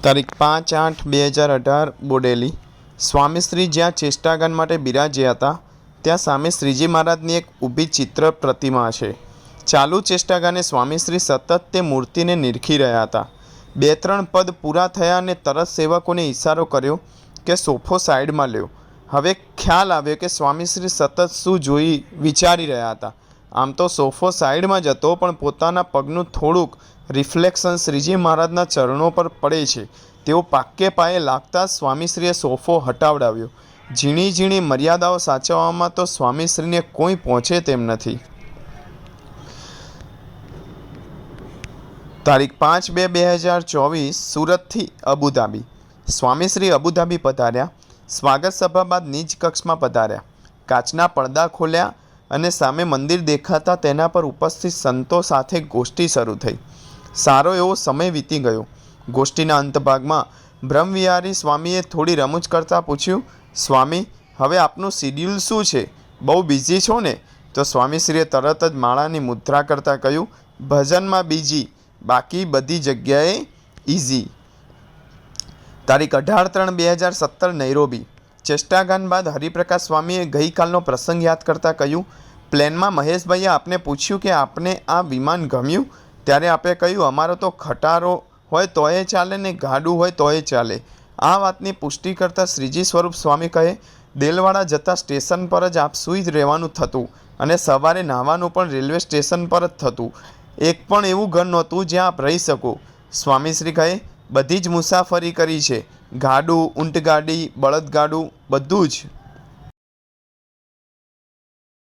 તારીખ 5/8/2018 બોડેલી। સ્વામીશ્રી જ્યાં ચેષ્ટાગાન માટે બિરાજ્યા હતા ત્યાં સામે શ્રીજી મહારાજની એક ઊભી ચિત્ર પ્રતિમા છે। ચાલુ ચેષ્ટાગાને સ્વામીશ્રી સતત તે મૂર્તિને નિરખી રહ્યા હતા। 2-3 પદ પૂરા થયા અને તરત સેવકોને ઇશારો કર્યો કે સોફો સાઈડમાં લ્યો। હવે ખ્યાલ આવ્યો કે સ્વામીશ્રી સતત શું જોઈ વિચારી રહ્યા હતા। આમ તો સોફો સાઈડમાં જ હતો, પણ પોતાના પગનું થોડુંક રિફ્લેક્શન શ્રીજી મહારાજના ચરણો પર પડે છે તેવો પાક્કે પાયે લાગતા સ્વામીશ્રીએ સોફો હટાવડાવ્યો। ઝીણી ઝીણી મર્યાદાઓ સાચવવામાં તો સ્વામીશ્રીને કોઈ પહોંચે તેમ નથી। તારીખ 5/2/2024 સુરતથી અબુધાબી। સ્વામીશ્રી અબુધાબી પધાર્યા। સ્વાગત સભા બાદ નિજ કક્ષમાં પધાર્યા। કાચના પડદા ખોલ્યા અને સામે મંદિર દેખાતા તેના પર ઉપસ્થિત સંતો સાથે ગોષ્ઠી શરૂ થઈ। સારો એવો સમય વીતી ગયો। ગોષ્ઠીના અંતભાગમાં બ્રહ્મવિહારી સ્વામીએ થોડી રમૂજ કરતાં પૂછ્યું, સ્વામી, હવે આપનું શિડ્યુલ શું છે? બહુ બિઝી છો ને? તો સ્વામીશ્રીએ તરત જ માળાની મુદ્રા કરતાં કહ્યું, ભજનમાં બીજી, બાકી બધી જગ્યાએ ઇઝી। તારીખ 18/3/2017 નૈરોબી। ચેષ્ટાગાન બાદ હરિપ્રકાશ સ્વામીએ ગઈકાલનો પ્રસંગ યાદ કરતાં કહ્યું, પ્લેનમાં મહેશભાઈએ આપને પૂછ્યું કે આપને આ વિમાન ગમ્યું? ત્યારે આપે કહ્યું, અમારો તો ખટારો હોય તોય ચાલે ને ગાડું હોય તોય ચાલે। આ વાતની પુષ્ટિ કરતાં શ્રીજી સ્વરૂપ સ્વામી કહે, દેલવાડા જતાં સ્ટેશન પર જ આપ સૂઈ જ રહેવાનું થતું અને સવારે નાહવાનું પણ રેલવે સ્ટેશન પર જ થતું। એક પણ એવું ઘર નહોતું જ્યાં આપ રહી શકો। સ્વામીશ્રી કહે, બધી જ મુસાફરી કરી છે, ગાડું, ઊંટગાડી, બળદગાડું, બધું જ।